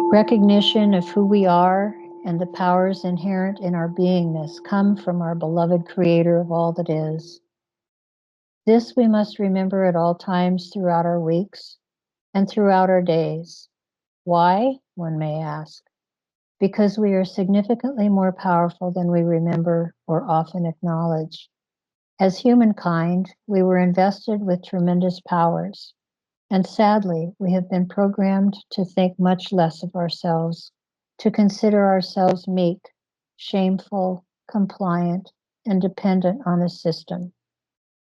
Recognition of who we are and the powers inherent in our beingness come from our beloved Creator of all that is. This we must remember at all times throughout our weeks and throughout our days. Why, one may ask? Because we are significantly more powerful than we remember or often acknowledge. As humankind, we were invested with tremendous powers, and sadly, we have been programmed to think much less of ourselves, to consider ourselves meek, shameful, compliant, and dependent on a system,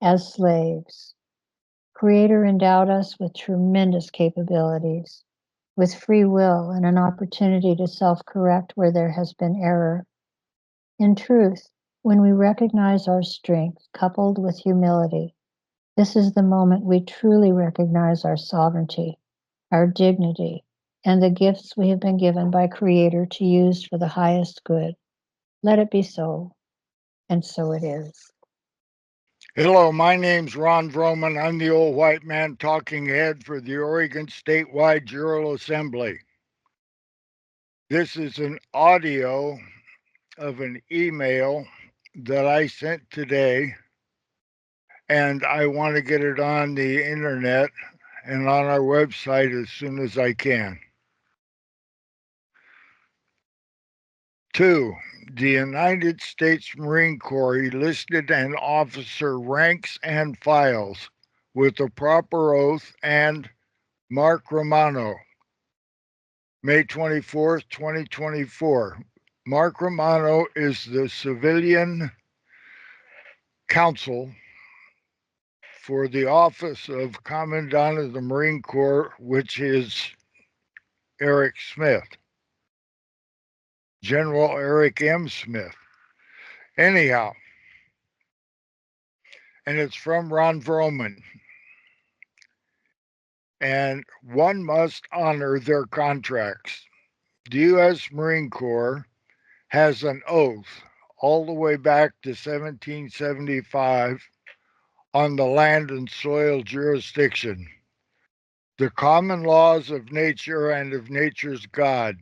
as slaves. Creator endowed us with tremendous capabilities, with free will and an opportunity to self-correct where there has been error. In truth, when we recognize our strength coupled with humility, this is the moment we truly recognize our sovereignty, our dignity, and the gifts we have been given by Creator to use for the highest good. Let it be so, and so it is. Hello, my name's Ron Vroman. I'm the old white man talking head for the Oregon Statewide Jural Assembly. This is an audio of an email that I sent today, and I want to get it on the internet and on our website as soon as I can. 2. The United States Marine Corps listed an officer ranks and files with a proper oath and Mark Romano, May 24th, 2024. Mark Romano is the civilian counsel for the office of Commandant of the Marine Corps, which is Eric Smith, General Eric M. Smith. Anyhow, and it's from Ron Vroman. And one must honor their contracts. The U.S. Marine Corps has an oath all the way back to 1775 on the land and soil jurisdiction, the common laws of nature and of nature's God,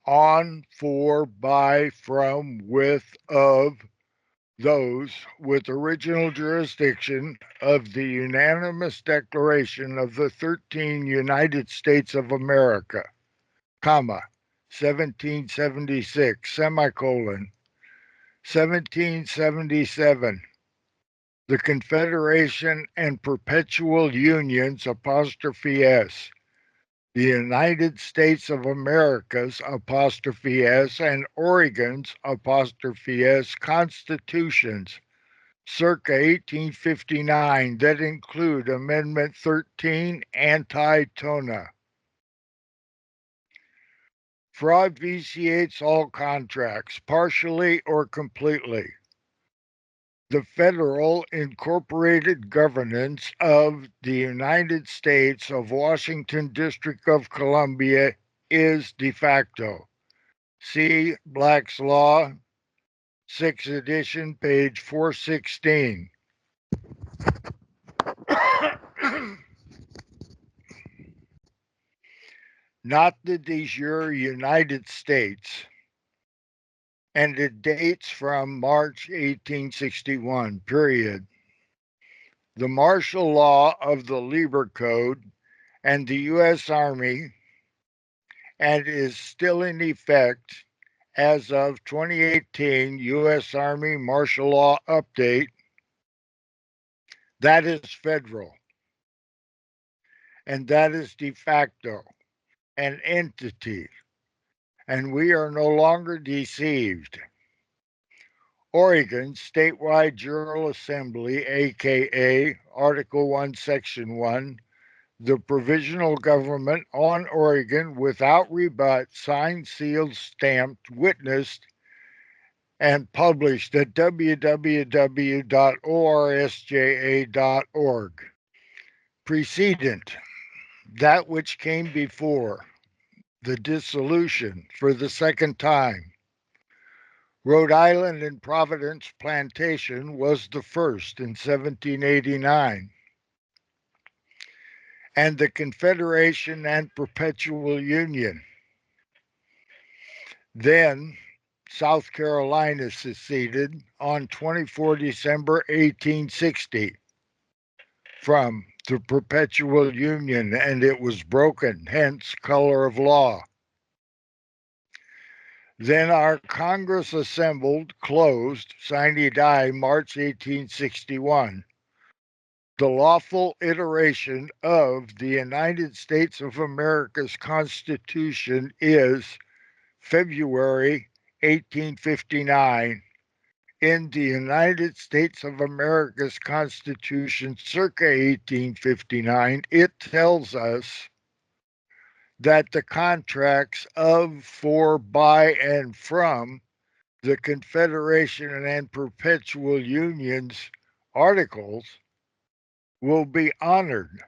on, for, by, from, with, of, those with original jurisdiction of the unanimous declaration of the 13 United States of America, comma, 1776, semicolon, 1777, the Confederation and Perpetual Unions, apostrophe S, the United States of America's, apostrophe S, and Oregon's, apostrophe S, constitutions, circa 1859, that include Amendment 13, anti-TONA. Fraud vitiates all contracts, partially or completely. The federal incorporated governance of the United States of Washington District of Columbia is de facto. See Black's Law, 6th edition, page 416. Not the de jure United States, and it dates from March 1861, period. The martial law of the Lieber Code and the U.S. Army, and is still in effect as of 2018 U.S. Army Martial Law Update. That is federal, and that is de facto, an entity, and we are no longer deceived. Oregon Statewide Jural Assembly, aka Article 1, Section 1, the provisional government on Oregon without rebut, signed, sealed, stamped, witnessed, and published at www.orsja.org. Precedent, that which came before, the dissolution for the second time. Rhode Island and Providence Plantation was the first in 1789. and the Confederation and Perpetual Union. Then South Carolina seceded on 24 December 1860 from the Perpetual Union, and it was broken, hence color of law. Then our Congress assembled, closed, sine die, March 1861. The lawful iteration of the United States of America's Constitution is February 1859. In the United States of America's Constitution, circa 1859, it tells us that the contracts of, for, by, and from the Confederation and Perpetual Union's articles will be honored.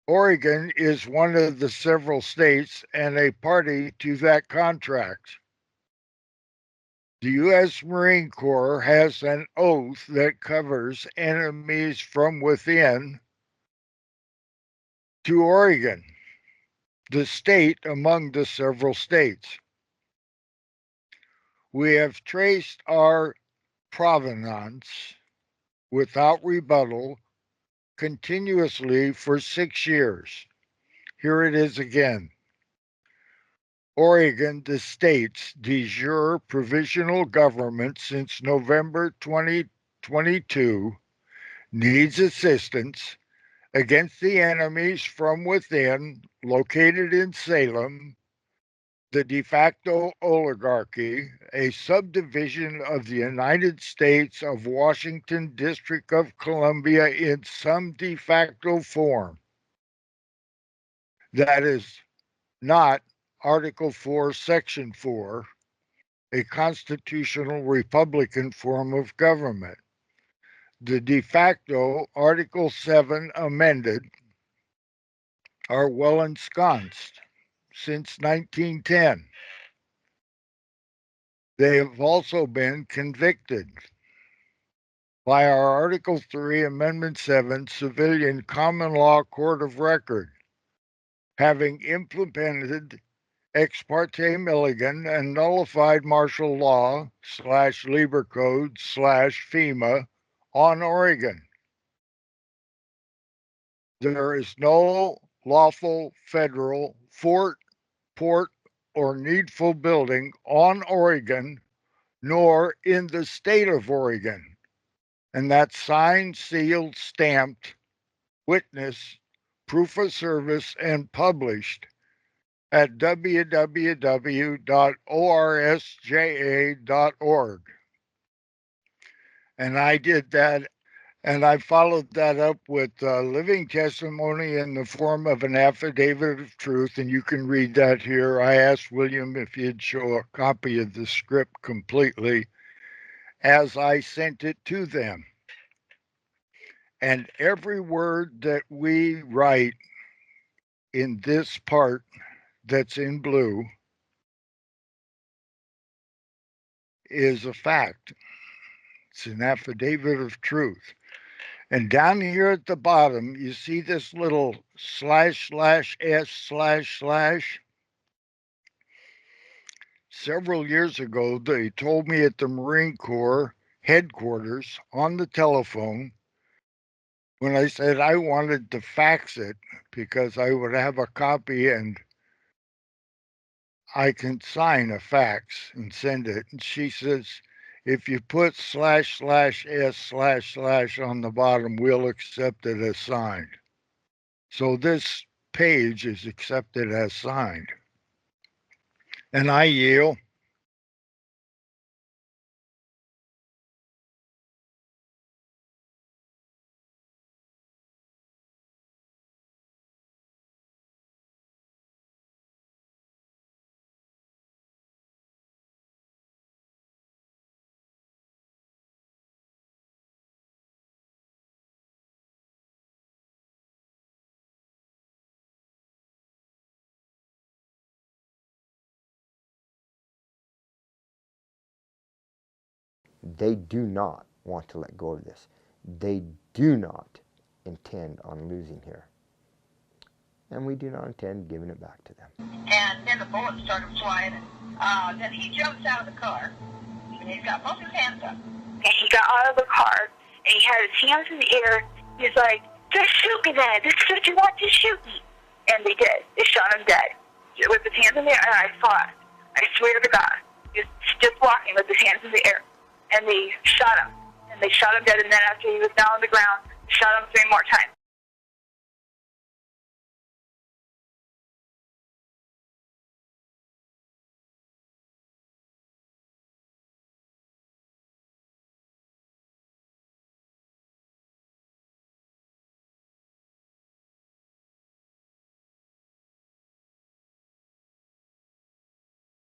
Oregon is one of the several states and a party to that contract. The U.S. Marine Corps has an oath that covers enemies from within to Oregon, the state among the several states. We have traced our provenance without rebuttal continuously for 6 years. Here it is again. Oregon, the state's de jure provisional government since November 2022, needs assistance against the enemies from within located in Salem, the de facto oligarchy, a subdivision of the United States of Washington District of Columbia in some de facto form. That is not Article 4, Section 4, a constitutional Republican form of government. The de facto Article 7 amended are well ensconced since 1910. They have also been convicted by our Article 3, Amendment 7 Civilian Common Law Court of Record, having implemented ex parte Milligan and nullified martial law / Lieber Code / FEMA on Oregon. There is no lawful federal fort, port, or needful building on Oregon, nor in the state of Oregon. And that's signed, sealed, stamped, witness, proof of service, and published at www.orsja.org. And I did that, and I followed that up with living testimony in the form of an affidavit of truth, and you can read that here. I asked William if he'd show a copy of the script completely as I sent it to them. And every word that we write in this part that's in blue is a fact. It's an affidavit of truth. And down here at the bottom, you see this little //s//. Several years ago, they told me at the Marine Corps headquarters on the telephone when I said I wanted to fax it because I would have a copy and I can sign a fax and send it. And she says, if you put //s// on the bottom, we'll accept it as signed. So this page is accepted as signed. And I yield. They do not want to let go of this. They do not intend on losing here. And we do not intend giving it back to them. And then the bullets started flying. Then he jumps out of the car. And he's got both his hands up. And he got out of the car, and he had his hands in the air. He's like, just shoot me then. This is what you want, to shoot me. And they did. They shot him dead. With his hands in the air, and I saw it. I swear to God. He was just walking with his hands in the air. And they shot him. And they shot him dead, and then after he was down on the ground, they shot him 3 more times.